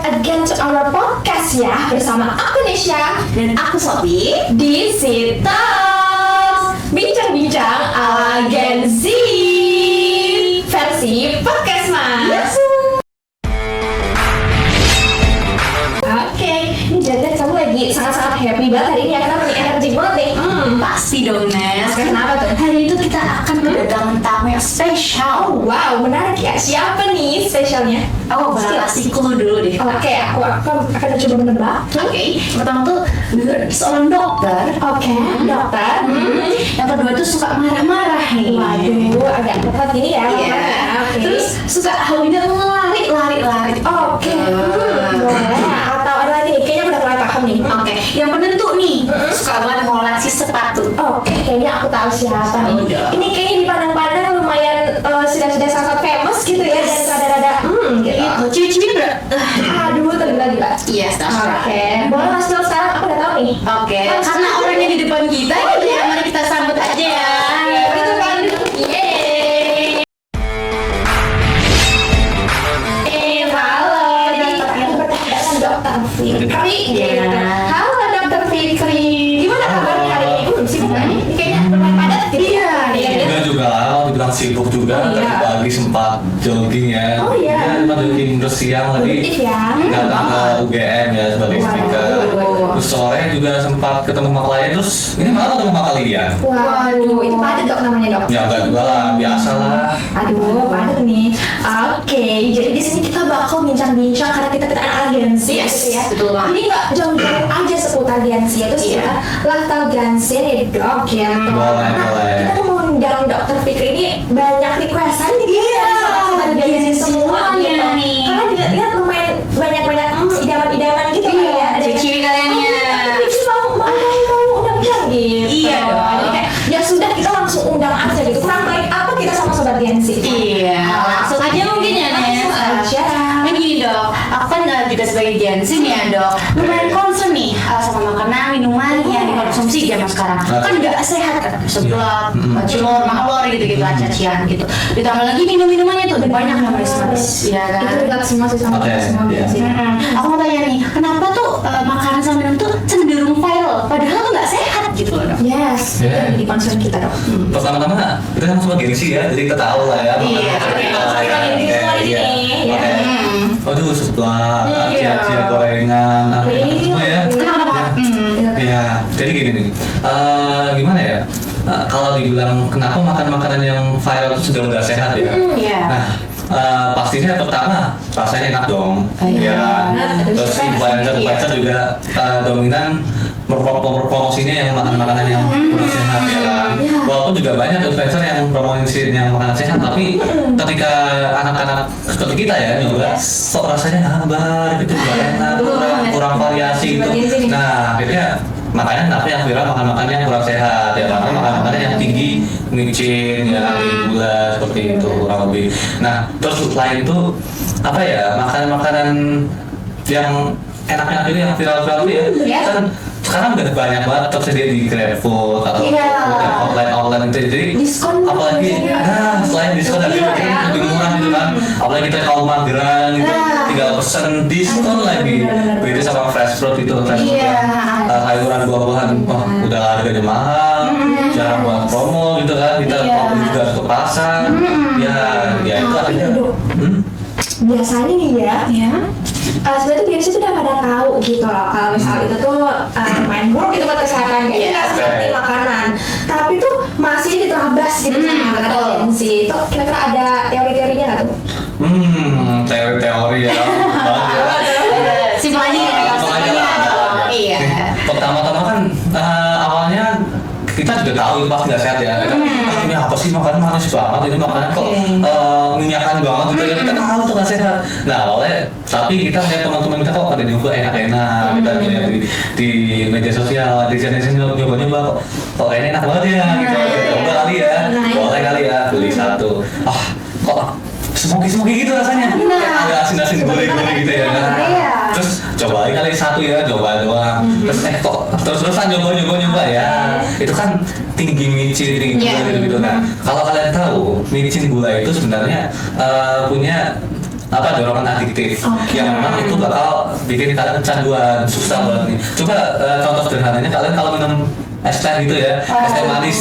again to our podcast ya, bersama aku Nesha dan aku Sophie di Sitas bincang-bincang ala Gen Z versi podcast mas. Oke, ini jadi kamu lagi sangat-sangat happy banget hari ini ya, kenapa nih, energi banget nih? Pasti dong Nes. Kenapa tuh? Hari itu kita akan kedatangan tamu yang spesial. Wow, menarik ya. Siapa nih spesialnya? Aku bakal kasih clue dulu deh. Oke, aku akan coba menebak. Oke, pertama tuh seorang dokter. Oke, dokter. Yang kedua tuh suka marah-marah nih. Waduh, agak tepat gini ya. Iya. Oke. Terus suka hobinya lari-lari. Oke. Boleh. Atau ada lagi nih, kayaknya udah mulai paham nih. Oke, yang penentu nih suka banget ngoleksi sepatu. Oke, kayaknya aku tahu siapa nih. Udah. Ini kayaknya dipandang-pandang lumayan sudah sangat famous gitu ya, dan rada-rada gitu. Ciwi-ciwi bro. Aduh, tergila gila. Yes, that's right. Oke, boleh mas Phil sekarang aku udah tahu nih. Oke, karena orangnya di depan kita, ya mari kita sambut aja ya. Gitu kan? Yeay. Halo, jadi aku bertemu dengan Dokter Fikri. Iya. Halo Dokter Fikri. Gimana kabarnya hari ini? Sibuk nggak nih? Ini kayaknya lumayan padat gitu. Iya. Enggak juga lah, kalau dibilang sibuk juga. Oh, iya. Tadi pagi sempat jogging ya. Oh, iya. Sempat jogging terus siang tadi Produktif ya. datang ke UGM ya sebagai speaker. Terus sore juga sempat ketemu sama klien, terus ini malah ketemu sama kalian. Waduh, itu padat dok namanya dok. Ya enggak juga lah, biasa lah. Aduh, padat nih. Oke, jadi di sini kita bakal bincang-bincang karena kita agensi Yes, gitu ya. betul banget. Ini nggak jauh-jauh aja seputar agensi, itu seputar lifestyle agensi nih dok ya. Boleh. Kita tuh mau undang Dokter Fikri ini banyak requestan nih. Iya. Agensi semua Semuanya gitu. nih. Karena dilihat lumayan banyak idaman-idaman gitu kan ya. Ada Ciwi kalian ya. Fikri mau undang-undang gitu. Iya dong. Jadi kayak, ya sudah kita langsung undang aja gitu. Kurang baik apa kita sama sobat agensi? Iya, langsung aja mungkin ya Nes. Langsung aja. Kan gini dok, aku kan juga sebagai Gensi nih ya dok, lumayan concern nih sama makanan, minuman yang dikonsumsi zaman sekarang. Kan nggak sehat kan, seblak, cilor, maklor gitu-gitu, acacian gitu. Ditambah lagi minum-minumannya tuh udah banyak yang manis-manis, ya kan? Itu relate semua sih sama Oke, kita semua iya. sih. Aku mau tanya nih, kenapa tuh makanan sama minum tuh cenderung viral, padahal tuh nggak sehat gitu loh dok? Yes, itu Yeah. yang jadi concern kita dok. Pertama-tama kita kan semua gengsi ya, jadi kita tahu lah ya. Iya, kita gengsi semua di sini, ya. Oke. Aduh, sebelah, Iya. aci-aci gorengan, apa semua ya. Kenapa? Ya, jadi gini nih, gimana ya? Kalau dibilang kenapa makan makanan yang viral itu sudah nggak sehat ya? Iya. Nah, pastinya pertama rasanya enak dong, Iya. ya. Terus influencer juga dominan promosinya yang makanan-makanan yang kurang sehat ya kan. Walaupun juga banyak influencer yang promosi yang makanan sehat, tapi ketika anak-anak seperti kita ya nyoba, kok rasanya hambar gitu, nggak enak, kurang variasi gitu. Nah, akhirnya makanya kenapa yang viral makan-makan yang kurang sehat ya, karena makan-makan yang tinggi micin ya, gula seperti itu kurang lebih. Nah, terus lain itu apa ya, makanan-makanan yang enak-enak ini yang viral-viral ini ya, kan sekarang udah banyak banget tersedia di GrabFood atau online itu, jadi Diskon apalagi selain diskon lagi lebih murah gitu kan, apalagi kita kalau mageran gitu tinggal pesen diskon lagi, beda sama fresh fruit itu, sayuran buah-buahan udah harganya mahal, jarang buat promo gitu kan, kita mau beli juga harus ke pasar, ya itu akhirnya Biasanya nih ya. Sebenarnya biasanya tuh udah pada tahu gitu loh kalau misal itu tuh main buruk gitu buat kesehatan, kayak nggak seperti makanan, tapi tuh masih diterabas gitu sama kata agensi. Itu kira-kira ada teori-teorinya nggak tuh? teori-teori ya. Simpel aja ya. Simpel aja lah. Iya. Pertama-tama kan awalnya kita juga tahu itu pasti nggak sehat ya. Ini apa sih makanan manis banget, ini makanan kok minyakan banget gitu ya, kita tahu tuh nggak sehat. Nah awalnya, tapi kita lihat teman-teman kita kok pada nyoba enak-enak, kita lihat di media sosial, di channel nyoba-nyoba kok kayaknya enak banget ya gitu. Coba kali ya, boleh kali ya beli satu. Kok smoky gitu rasanya, ada asin-asin gurih-gurih gitu ya kan. Terus cobain kali satu ya, coba doang. Terus kok terus-terusan nyoba ya. Itu kan tinggi micin, tinggi gula gitu. Nah, kalau kalian tahu micin gula itu sebenarnya punya dorongan adiktif yang memang itu bakal bikin kalian kecanduan, susah banget nih. Coba contoh sederhananya kalian kalau minum es teh gitu ya, es teh manis.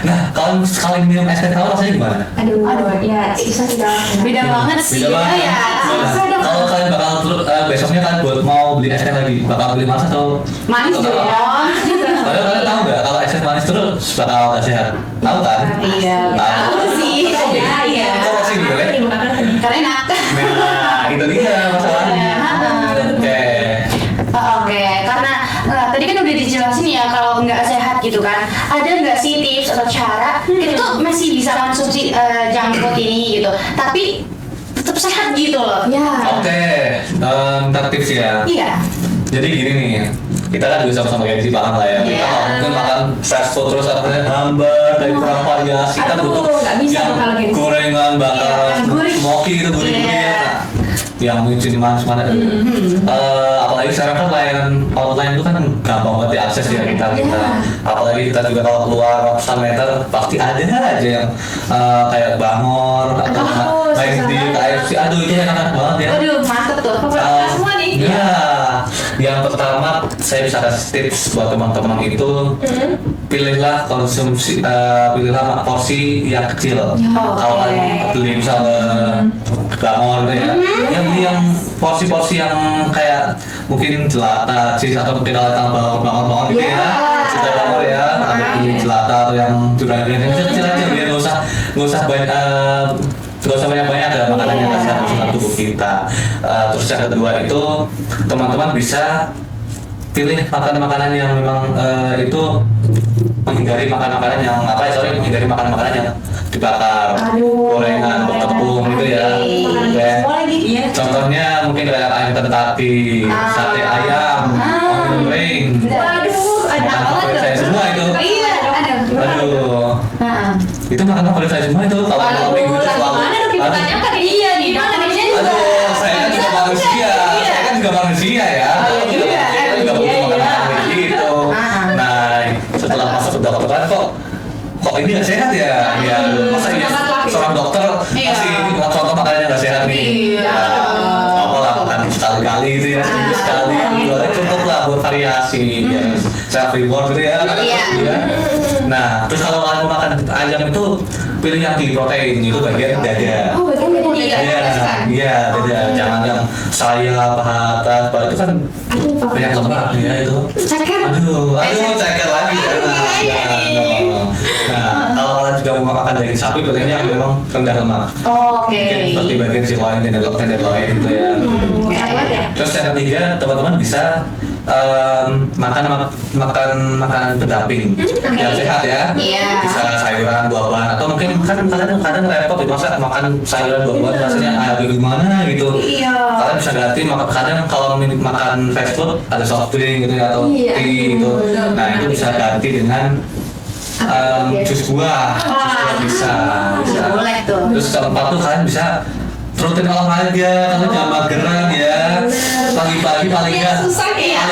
Nah, kalau sekali minum es teh tawar rasanya gimana? Aduh, ya susah sih dong. Beda banget sih. Beda banget. Ya. Nah, kalau kalian bakal besoknya kalian buat mau beli es teh lagi, bakal beli manis atau Manis atau dong. Padahal kalian tahu nggak kalau es teh manis terus bakal nggak sehat? Tahu kan? Iya. Tahu. Tahu sih. Iya. Kok masih boleh? Karena enak. Nah, itu dia masalahnya. Oke. Oke, karena tadi kan udah dijelasin ya kalau nggak sehat gitu kan. Ada nggak sih tips atau cara kita tuh masih bisa konsumsi junk food ini gitu, tapi tetap sehat gitu loh. Ya. Oke, ntar tips ya. Iya. Jadi gini nih, kita kan juga sama-sama gengsi makan lah ya. Kita Iya. nggak mungkin makan fast food terus artinya hambar dari kurang variasi. Kita Aduh, butuh nggak bisa yang kalau gengsi. gorengan, bakaran, Iya, gurih. smoky gitu, gurih-gurih Iya. ya. Yang muncul di mana-mana. Apalagi sekarang kan layanan online itu kan gampang banget diakses ya kita. Apalagi kita juga kalau keluar ratusan meter pasti ada aja yang kayak bangor atau main di KFC. Aduh itu enak banget ya. Waduh, mantep tuh. Favorit semua nih. Ya, yang pertama saya bisa kasih tips buat teman-teman itu pilihlah konsumsi, pilihlah porsi yang kecil. Kalau kalian beli misalnya bangor gitu ya, yang beli yang porsi-porsi yang kayak mungkin jelata, cheese atau mungkin kalau bangor-bangor gitu ya, sudah bangor ya, atau beli jelata atau yang durian-durian yang kecil-kecil aja biar nggak usah banyak. Gak usah banyak-banyak ya makanan yang kasar untuk tubuh kita. Terus yang kedua itu teman-teman bisa pilih makanan-makanan yang memang itu menghindari makanan-makanan yang menghindari makanan-makanan yang dibakar, gorengan, bertepung gitu ya. Kayak contohnya mungkin kayak ayam tetapi, sate ayam, ayam goreng. Waduh, ada Makanan apa favorit tuh? saya semua itu. Iya, ada. Aduh. Itu makanan favorit saya semua itu. Kalau minggu itu selalu. Iya nih, makanannya juga. Aduh, saya kan juga manusia. Saya kan juga manusia ya. Kita juga butuh makanan kayak gitu. Nah, setelah masuk ke dokter kok ini nggak sehat ya? Ya, masa iya seorang dokter kasih contoh makanannya nggak sehat nih? Iya. Apa lah makan sekali-kali itu ya, seminggu sekali. Cukup lah buat variasi. Ya, self reward gitu ya. Iya. Nah, terus kalau kalian mau makan ayam itu pilih yang tinggi protein itu bagian dada. Oh, betul beda nih. Iya, beda. Jangan yang sayap, paha atas, paha itu kan banyak lemak ya itu. Ceker. Aduh, ceker lagi. Nah, kalau kalian juga mau makan daging sapi, pilihnya yang memang rendah lemak. Oke. Mungkin seperti bagian sirloin dan tenderloin gitu ya. Terus yang ketiga, teman-teman bisa makan makanan pendamping yang sehat ya. Iya. Bisa sayuran, buah-buahan atau mungkin kan kadang repot ya masa makan sayuran buah-buahan rasanya agak gimana gitu. Iya. Kalian bisa ganti kadang kalau makan fast food ada soft drink gitu ya atau tea gitu. Nah itu bisa ganti dengan jus buah. Bisa. Boleh tuh. Terus keempat tuh kalian bisa rutin olahraga, kalian jangan mageran ya. Pagi-pagi paling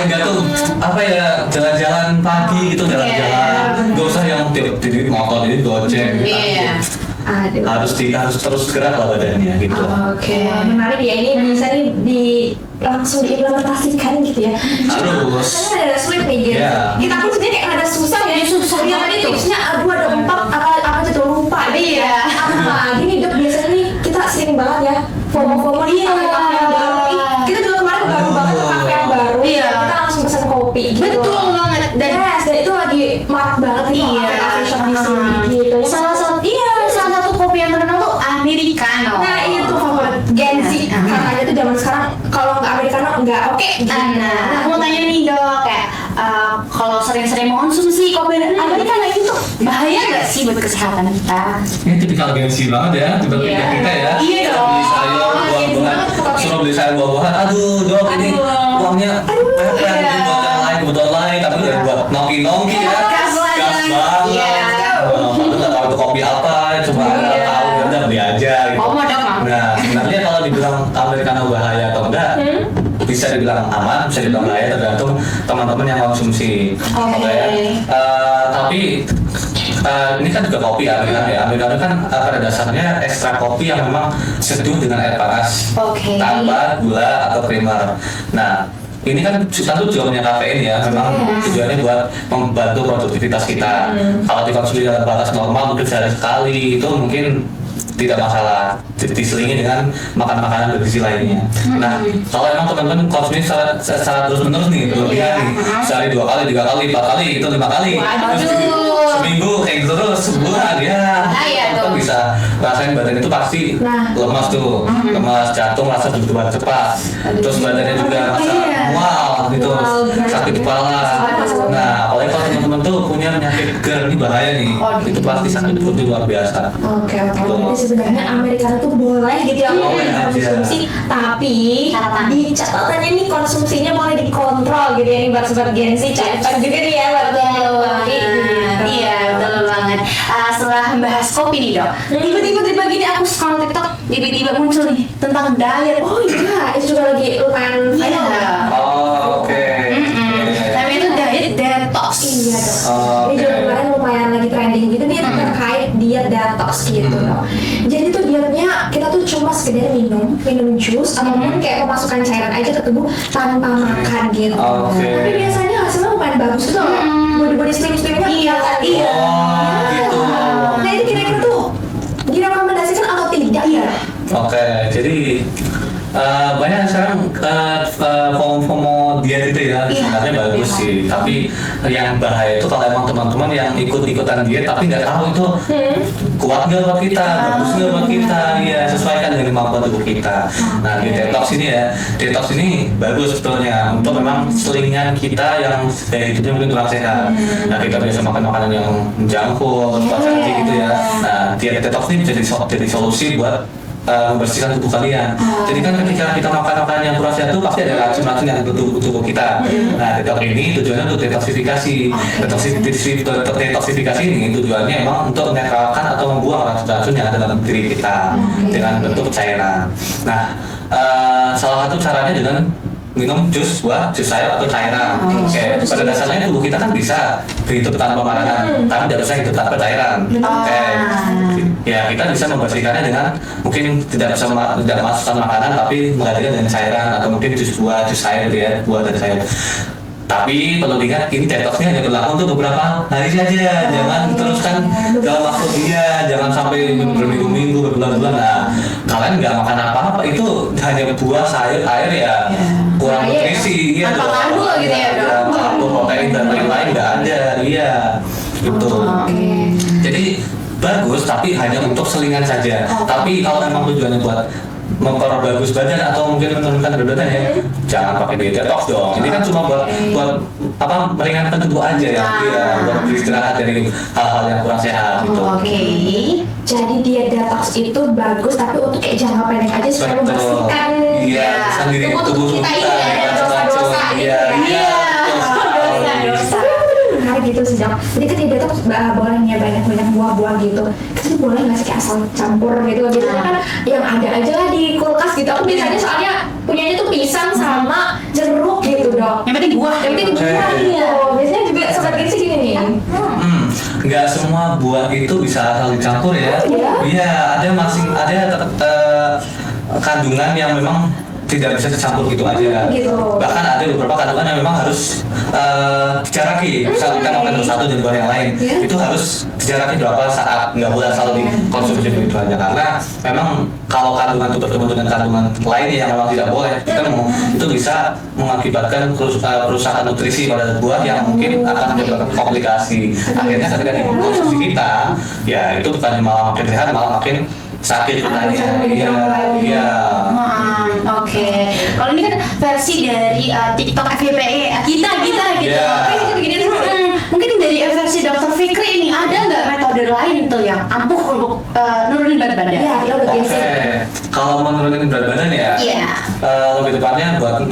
nggak tuh apa ya jalan-jalan pagi gitu jalan-jalan. Gak usah yang tidur motor ini goceng. Iya. Harus terus gerak lah badannya gitu. Oke, menarik ya, ini bisa langsung diimplementasikan gitu ya. Harus. Karena ada sulit nih gitu. Iya. Kita pun sebenarnya kayak ada susah ya. Iya tadi tipsnya aduh ada 4 apa gitu lupa. Iya. Apa gini Dok, biasanya nih kita sering banget ya FOMO di kafe yang baru. Kita juga kemarin baru banget ke kafe yang baru. Iya. Kita langsung pesan kopi gitu. Betul banget. Dan Dan itu lagi marak banget nih kafe shop di sini gitu. salah satu kopi yang terkenal tuh Americano. Nah itu favorit Gen Z. Makanya tuh zaman sekarang kalau nggak Americano nggak oke. Nah, aku mau tanya nih Dok, kayak kalau sering-sering mengonsumsi kopi Americano itu tuh bahaya nggak sih buat kesehatan kita? Ini tipikal gengsi banget ya, tipikal kita ya. Iya dong. Beli sayur, buah-buahan, suruh beli sayur buah-buahan. Aduh, Dok ini uangnya pepet ini buat yang lain, kebutuhan lain, tapi udah buat nongki-nongki ya. Gas banget. Iya. Padahal nggak tahu itu kopi apa, cuma nggak tahu ya udah beli aja gitu. Oh, mau dong, Mam. Nah, sebenarnya kalau dibilang Americano bahaya atau enggak, bisa dibilang aman, bisa dibilang bahaya tergantung teman-teman yang konsumsi. Oke. Tapi ini kan juga kopi americano ya. Americano kan pada dasarnya ekstrak kopi yang memang seduh dengan air panas tanpa gula atau creamer. Nah, ini kan kita tuh juga punya kafein ya, memang tujuannya buat membantu produktivitas kita. Kalau dikonsumsi dalam batas normal mungkin sehari sekali itu mungkin tidak masalah, diselingi dengan makan makanan bergizi lainnya. Nah, kalau emang teman-teman konsumsi secara terus-menerus nih, berlebihan nih, sehari 2 kali, 3 kali, 4 kali, itu 5 kali, seminggu kayak gitu terus, sebulan ya, kita bisa rasain badan itu pasti lemas tuh, lemas, jantung rasa berdebar cepat, terus badannya juga rasa mual gitu, sakit kepala. Nah, apalagi kalau teman-teman tuh punya penyakit GERD, ini bahaya nih, itu pasti sakit perut luar biasa. Oke. Sebenarnya americano tuh boleh gitu ya konsumsi, tapi di catatannya nih konsumsinya boleh dikontrol gitu ya, ini buat sobat Gen Z catatan juga nih ya buat Iya, betul banget. Setelah membahas kopi nih dok, tiba-tiba gini aku scroll TikTok, tiba-tiba muncul nih tentang diet. Oh iya, itu juga lagi lumayan viral. Oke. Namanya itu diet detox. Iya dok. Ini juga kemarin lumayan lagi trending gitu nih terkait diet detox gitu dok. Jadi tuh dietnya kita tuh cuma sekedar minum jus ataupun kayak memasukkan cairan aja ke tubuh tanpa makan gitu. Tapi biasanya hasilnya lumayan bagus tuh dok. Body slim-slimnya Iya. Gitu. Nah itu kira-kira tuh direkomendasikan atau tidak ya? Oke, jadi banyak sekarang FOMO diet itu ya, sebenarnya bagus sih. Tapi yang bahaya itu kalau emang teman-teman yang ikut-ikutan diet tapi nggak tahu itu kuat nggak buat kita, bagus nggak buat kita, ya sesuaikan dengan kemampuan tubuh kita. Nah di detox ini ya, detox ini bagus sebetulnya untuk memang selingan kita yang gaya hidupnya mungkin kurang sehat. Nah kita biasa makan makanan yang junk food, saji gitu ya. Nah diet detox ini jadi solusi buat membersihkan tubuh kalian. Jadi kan ketika kita makan makanan yang kurang sehat itu pasti ada racun-racun yang tubuh kita. Nah detox ini tujuannya untuk detoksifikasi. Detoksifikasi ini tujuannya emang untuk menetralkan atau membuang racun-racun yang ada dalam diri kita dengan bentuk cairan. Nah salah satu caranya dengan minum jus air atau cairan. Pada dasarnya tubuh kita kan bisa hidup tanpa makanan, tapi tidak bisa hidup tanpa cairan. Ya kita bisa membersihkannya dengan mungkin tidak masukkan makanan, tapi menggantikan dengan cairan atau mungkin jus air gitu ya, buah dan sayur. Tapi perlu diingat ini detoxnya hanya berlaku untuk beberapa hari saja, jangan teruskan dalam waktu jangan sampai berminggu-minggu, berbulan-bulan. Nah, kalian nggak makan apa-apa itu hanya buah, sayur, air ya kurang nutrisi, iya dong. Tanpa gitu ya dok. Karbo, protein dan lain-lain nggak ada, iya gitu. Jadi bagus tapi hanya untuk selingan saja. Tapi kalau memang tujuannya buat memperbagus badan atau mungkin menurunkan berat badan ya jangan pakai diet detox dong. Ini kan cuma buat meringankan tubuh aja ya, buat beristirahat dari hal-hal yang kurang sehat gitu. Jadi diet detox itu bagus tapi untuk kayak jangka pendek aja supaya membersihkan sendiri tubuh kita ya, dosa-dosa gitu sih dok. Jadi kan diet detox boleh ya banyak buah-buah gitu. Terus boleh nggak sih kayak asal campur gitu? Biasanya kan yang ada aja lah di kulkas gitu. Aku biasanya soalnya punyanya tuh pisang sama jeruk gitu dok. Yang penting buah. Gitu. Biasanya juga sobat Gen Z gini nih. Nggak semua buah itu bisa asal dicampur ya. Iya, ada kandungan yang memang tidak bisa dicampur gitu aja. Bahkan ada beberapa kandungan yang memang harus dijaraki. Misal kita makan satu dan buah yang lain, itu harus dijaraki berapa saat, nggak boleh asal dikonsumsi begitu aja. Karena memang kalau kandungan itu bertemu dengan kandungan lain yang memang tidak boleh ketemu, itu bisa mengakibatkan kerusakan nutrisi pada buah yang mungkin akan menyebabkan komplikasi. Akhirnya ketika dikonsumsi kita, ya itu bukan malah makin sehat, malah makin sakit katanya. Iya. Kalau ini kan versi dari TikTok FYPE kita gitu. Mungkin dari versi Dr. Fikri ini ada nggak metode lain tuh yang ampuh untuk nurunin berat badan? Kalau menurunin berat badan ya, lebih tepatnya buat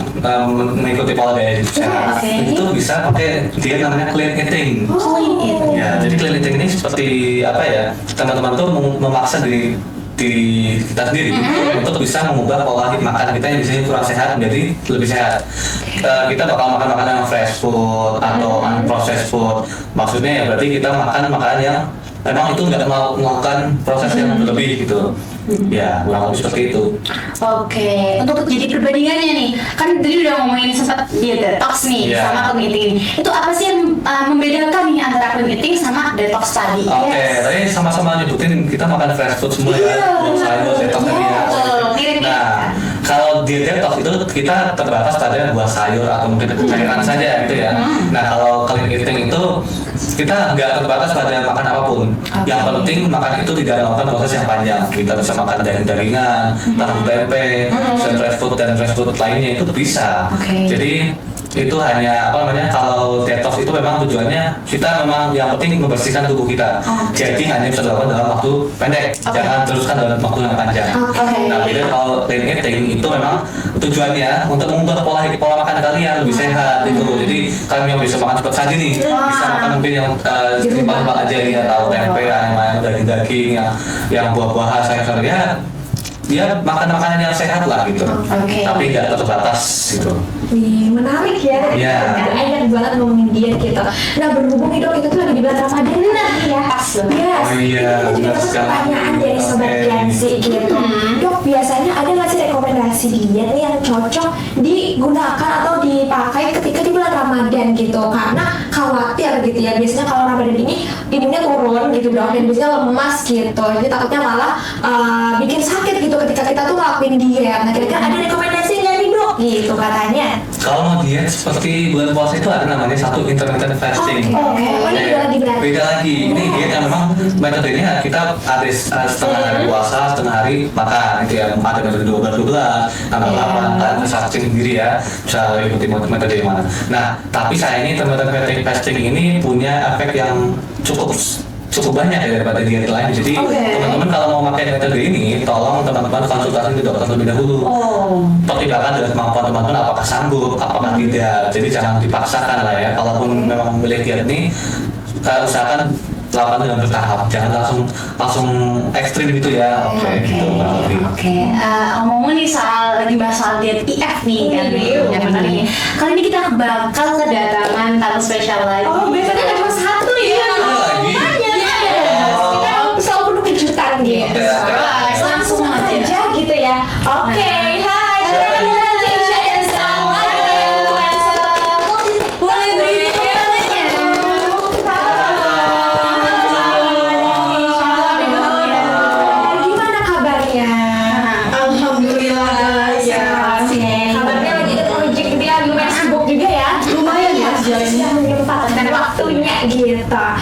mengikuti pola gaya hidup sehat. Itu bisa pakai diet namanya clean eating. Ya, jadi clean eating ini seperti apa ya? Teman-teman tuh memaksa diri kita sendiri untuk bisa mengubah pola makan kita yang biasanya kurang sehat menjadi lebih sehat. Kita bakal makan makanan yang fresh food atau unprocessed food. Maksudnya ya berarti kita makan makanan yang memang itu nggak mau melakukan proses yang berlebih gitu. Ya, kurang lebih seperti itu. Oke, untuk jadi perbandingannya nih, kan tadi udah ngomongin sempat dia detox nih sama clean eating. Itu apa sih yang membedakan nih antara clean eating sama detox tadi? Oke, tadi sama-sama nyebutin kita makan fast food semua ya, buah sayur, detox tadi ya. Nah, kalau di detox itu kita terbatas pada buah sayur atau mungkin cairan saja gitu ya. Nah, kalau clean eating itu kita nggak terbatas pada makan apapun. Yang penting makan itu tidak melakukan proses yang panjang. Kita bisa makan daging-dagingan, tahu tempe, fast food dan fast food lainnya itu bisa. Jadi itu hanya kalau detox itu memang tujuannya kita memang yang penting membersihkan tubuh kita. Jadi hanya bisa dilakukan dalam waktu pendek, jangan teruskan dalam waktu yang panjang. Nah, beda kalau clean eating itu memang tujuannya untuk mengubah pola makan kalian lebih sehat gitu. Jadi kalian yang bisa makan cepat saja nih, bisa makan mungkin yang simpel-simpel aja ya, tahu tempe, yang daging-daging, yang buah-buahan, sayur-sayur ya makan makanan yang sehat lah gitu. Tapi nggak terbatas gitu. Wih, menarik ya. Enak banget ngomongin diet gitu. Nah, berhubung Dok, itu tuh lagi di bulan Ramadan ya. Pas banget. Yes. Oh iya, Kita juga dapat pertanyaan dari sobat Gensi gitu. Dok, biasanya ada nggak sih rekomendasi diet nih yang cocok digunakan atau dipakai ketika di bulan Ramadan gitu? Karena khawatir gitu ya. Biasanya kalau Ramadan ini imunnya turun gitu Dok, dan biasanya lemas gitu. Jadi takutnya malah bikin sakit gitu ketika kita tuh ngelakuin diet. Nah, kira-kira ada rekomendasi nggak nih Dok? Gitu katanya. Kalau mau diet seperti bulan puasa itu ada namanya satu intermittent fasting. Ini beda lagi. Ini diet yang memang metodenya kita ada setengah hari puasa, setengah hari makan. Itu yang ada metode 12, tanggal 8, kan fasting sendiri ya. Bisa ikuti metode yang mana. Nah, tapi saya ini intermittent fasting ini punya efek yang cukup banyak ya daripada diet lain. Jadi teman-teman kalau mau pakai metode ini, tolong teman-teman konsultasi ke dokter terlebih dahulu. Pertimbangkan dengan kemampuan teman-teman apakah sanggup, apakah tidak. Jadi jangan dipaksakan lah ya. Kalaupun memang memilih diet ini, usahakan lakukan dengan bertahap. Jangan langsung ekstrim gitu ya. Gitu. Ngomong nih lagi bahas soal diet IF nih kan. Yang benar nih. Kali ini kita bakal kedatangan tamu spesial lagi. Biasanya cuma satu ya. Selalu penuh kejutan gitu. Langsung aja gitu ya. Oke, hai. Keisha dan Salma. Boleh beri gimana kabarnya? Alhamdulillah ya. Kabarnya lagi ada project gitu ya, lumayan sibuk juga ya. Lumayan ya sudah menyempatkan waktunya gitu.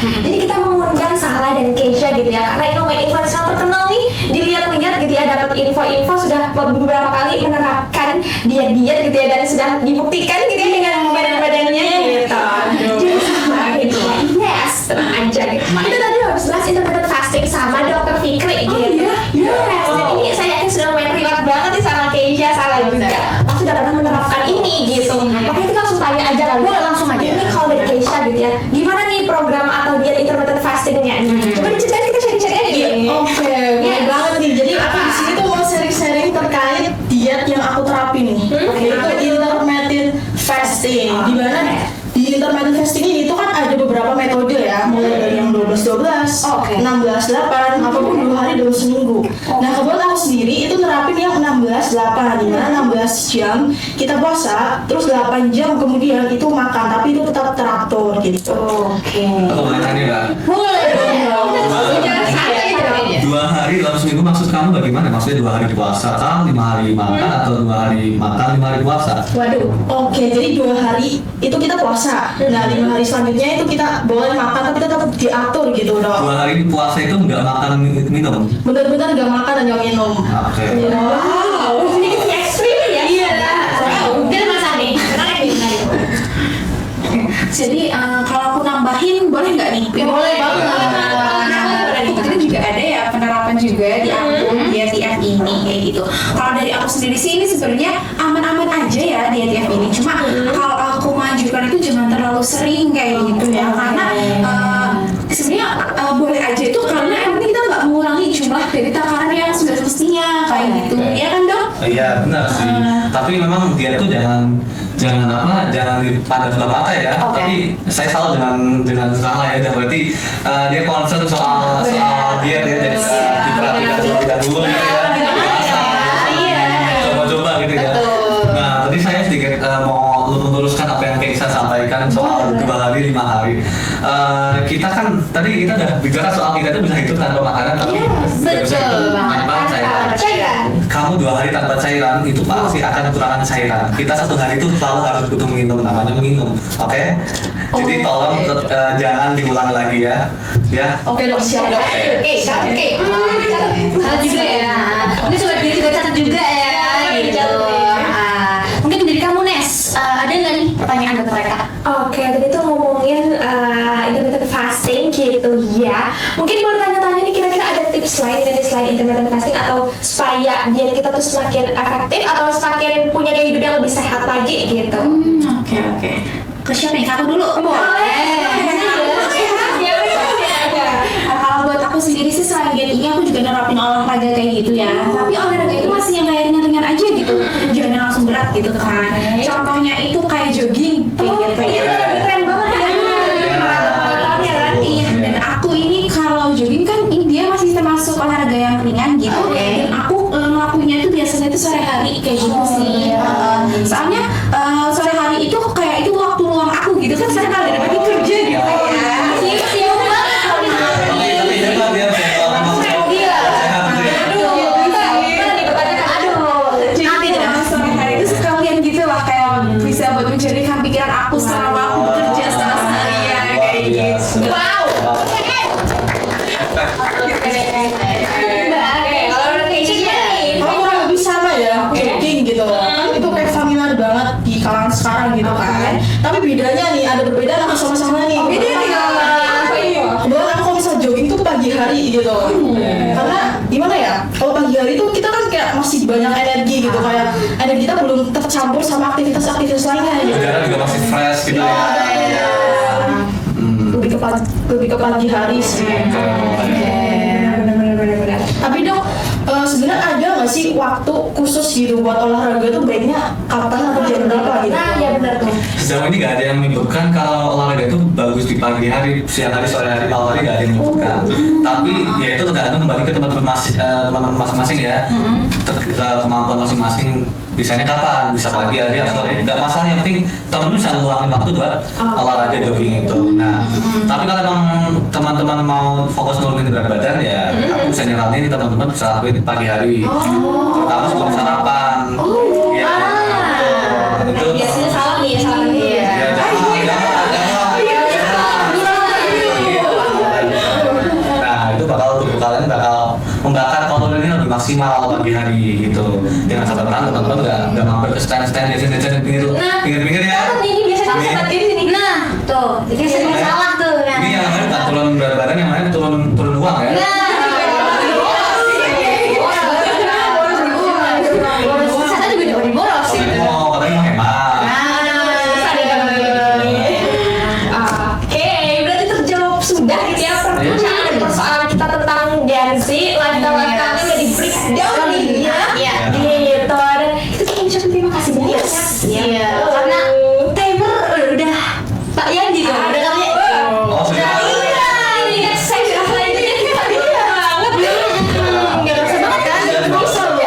Jadi kita mengundang Salma dan Keisha gitu ya, karena itu main influencer terkenal nih, dilihat-lihat gitu ya, dapat info-info sudah beberapa kali menerapkan diet-diet gitu ya, dan sudah dibuktikan gitu ya dengan badan-badannya gitu. Jadi sama gitu. Yes, tenang aja gitu. Kita tadi habis bahas intermittent fasting sama Dr. Fikri gitu. Yes, dan ini saya yakin sudah lumayan relate banget nih sama Keisha, Salma juga. Aku sudah pernah menerapkan ini gitu. Makanya kita langsung tanya aja lah. Langsung aja. Ini kalau dari Keisha gitu ya, gimana nih program atau diet intermittent fastingnya? Coba diceritain, kita sharing-sharing aja gitu. Oke, boleh banget nih. Jadi aku di sini tuh mau sharing-sharing terkait diet yang aku terapin nih. Yaitu intermittent fasting. Di mana di intermittent fasting ini tuh kan ada beberapa metode ya, mulai dari yang 12-12, 16-8, ataupun 2 hari dalam seminggu. Nah, kebetulan aku sendiri itu nerapin yang 16-8, di mana 16 jam kita puasa, terus 8 jam kemudian itu makan, tapi itu tetap teratur gitu. Atau boleh tanya Mbak? Boleh dong. 2 hari dalam seminggu maksud kamu bagaimana? Maksudnya 2 hari puasa, 5 hari makan, atau 2 hari makan, 5 hari puasa? Waduh. Oke, jadi 2 hari itu kita puasa. Nah, 5 hari selanjutnya itu kita boleh makan, tapi tetap diatur gitu dong. 2 hari puasa itu nggak makan minum? Benar-benar nggak makan dan nggak minum. Oke. Wow, sedikit ekstrim ya. Iya. Udah masa nih. Jadi kalau aku nambahin boleh nggak nih? Boleh banget. Kita juga ada ya penerapan juga di akun diet IF ini kayak gitu. Kalau dari aku sendiri sih ini sebenarnya aman-aman aja ya diet IF ini. Cuma kalau aku mengajukan itu jangan terlalu sering kayak gitu ya, karena sebenarnya boleh aja itu karena yang penting kita nggak mengurangi jumlah dari takaran yang sudah semestinya kayak gitu. Ya kan Dok? Iya benar sih. Tapi memang dia tuh jangan jangan dipandang sebelah mata ya. Oke. Tapi saya salah dengan salah ya. Dan berarti dia concern soal diet ya, jadi diperhatikan terlebih dahulu gitu ya. Iya. Coba-coba gitu ya. Nah, tadi saya sedikit mau meluruskan apa yang Keisa sampaikan soal 2 hari 5 hari. Kita kan tadi kita udah bicara soal kita itu bisa hidup tanpa makanan, tapi tidak bisa hidup tanpa cairan. Kamu 2 hari tanpa cairan itu pasti akan kekurangan cairan. Kita 1 hari itu selalu harus butuh minum, namanya minum, oke? Jadi tolong jangan diulang lagi ya. Oke dok, siap dok. Oke. Salah juga ya. Ini sobat diri juga catat juga ya. Gitu. Mungkin dari kamu Nes, ada nggak nih pertanyaan buat mereka? Oke, tadi tuh ngomongin intermittent fasting gitu ya. Mungkin boleh tanya-tanya nih kira-kira ada tips lain dari selain intermittent fasting atau supaya diet kita tuh semakin efektif atau semakin punya gaya hidup yang lebih sehat lagi gitu. Oke. Ke siapa nih? Aku dulu. Kalau buat aku sendiri sih selain diet ini aku juga nerapin olahraga kayak gitu ya. Tapi olahraga itu masih yang kayak ringan-ringan aja gitu. Jangan yang langsung berat gitu kan. Contohnya itu kayak jogging kayak gitu ya. Keren banget ya. Iya, dan aku ini kalau jogging kan ini dia masih termasuk olahraga yang ringan gitu. Dan aku ngelakuinnya itu biasanya itu sore hari kayak gitu sih. Soalnya sore hari itu kayak itu waktu luang aku gitu kan saya kalau dari pagi kerja gitu ya. Siap banget. Tapi hebat dia sehat gitu ya. Jadi dalam sore hari itu sekalian gitu lah kayak bisa buat menjernihkan pikiran aku selama aku bekerja selama seharian kayak gitu. Wow. Kalau lebih sama ya, jogging gitu. Kan itu kayak familiar banget di kalangan sekarang gitu kan. Tapi bedanya nih, ada perbedaan atau sama-sama nih. Kebetulan aku kalau misal jogging tuh pagi hari gitu. Karena gimana ya, kalau pagi hari tuh kita kan kayak masih banyak energi gitu. Kayak energi kita belum tercampur sama aktivitas-aktivitas lainnya gitu. Udara juga masih fresh gitu ya. Lebih ke pagi hari sih. Benar. Tapi dok, sebenarnya ada nggak sih waktu khusus gitu buat olahraga tuh baiknya kapan atau jam berapa gitu? Nah, ya benar tuh. Sejauh ini nggak ada yang menyebutkan kalau olahraga itu bagus di pagi hari, siang hari, sore hari, malam hari nggak ada yang menyebutkan. Tapi ya itu tergantung kembali ke teman-teman masing-masing ya. Kemampuan masing-masing bisanya kapan, bisa pagi hari atau sore, nggak masalah, yang penting teman-teman bisa ngeluangin waktu buat olahraga jogging itu. Nah, tapi kalau emang teman-teman mau fokus nurunin berat badan ya, aku bisa nyaranin teman-teman bisa lakuin pagi hari, terutama sebelum sarapan. Ya, itu Biasanya salah nih ya, salah nih. ya, nah itu tubuh kalian bakal membakar kalori lebih maksimal pagi hari gitu. Jangan sampai perang teman-teman nggak mampir ke stand di pinggir ya. Ini biasanya salah di sini. Nah, tuh, jadi sering salah tuh kan. Ini yang namanya bukan turun berat badan, yang namanya turun uang ya. Saya juga udah boros sih. Oh, katanya mau hemat. Oke, berarti terjawab sudah gitu ya pertanyaan kita tentang Gen Z, lifestyle-lifestyle udah di breakdown nih ya. Iya. Gitu. Dan itu kita ucapin terima kasih banyak ya. Iya, karena timer udah tak ya gitu. Udah kali. Oh, sudah. Ini kan saya sudah selanjutnya kita banget. Enggak usah banget kan. Bisa loh.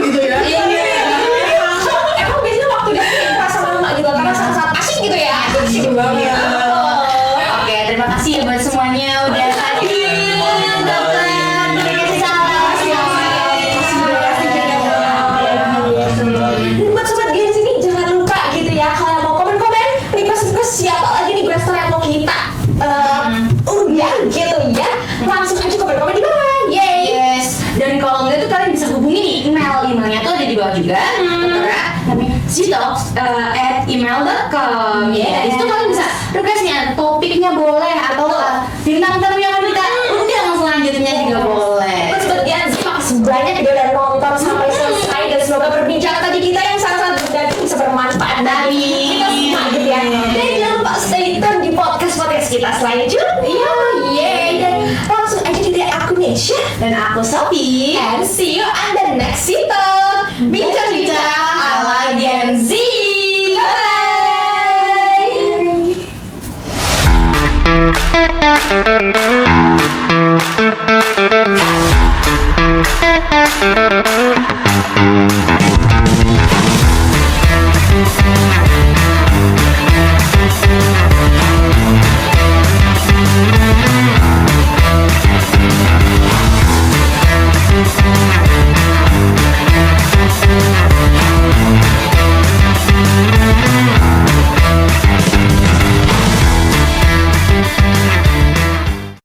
Gitu ya. Emang biasanya waktu dia terasa lama gitu karena saat-saat asik gitu ya. Asik banget. Oke, terima kasih ya buat semuanya udah hadir. Dokter, terima kasih Buat sobat Gen Z nih jangan lupa gitu ya, kalau mau komen-komen request siapa lagi nih guest yang mau kita undang gitu ya, langsung aja komen-komen di bawah. Yeay. Yes. Dan kalau enggak tuh kalian bisa hubungi nih emailnya tuh ada di bawah juga. Dokter, namanya @email.com. Ya, di situ kalian bisa requestnya, topiknya boleh atau bintang tamu yang kita undang selanjutnya juga boleh. Buat sobat Gen Z makasih banyak ya udah nonton sampai selesai, dan semoga perbincangan tadi kita yang sangat-sangat berguna bisa bermanfaat bagi kita semua gitu ya. Dan jangan lupa stay tune di podcast kita selanjutnya. Yeay. Dan langsung aja di aku Nesha Dan aku Sophie. and see you on the next episode. Bincang-bincang ala Gen Z. Bye.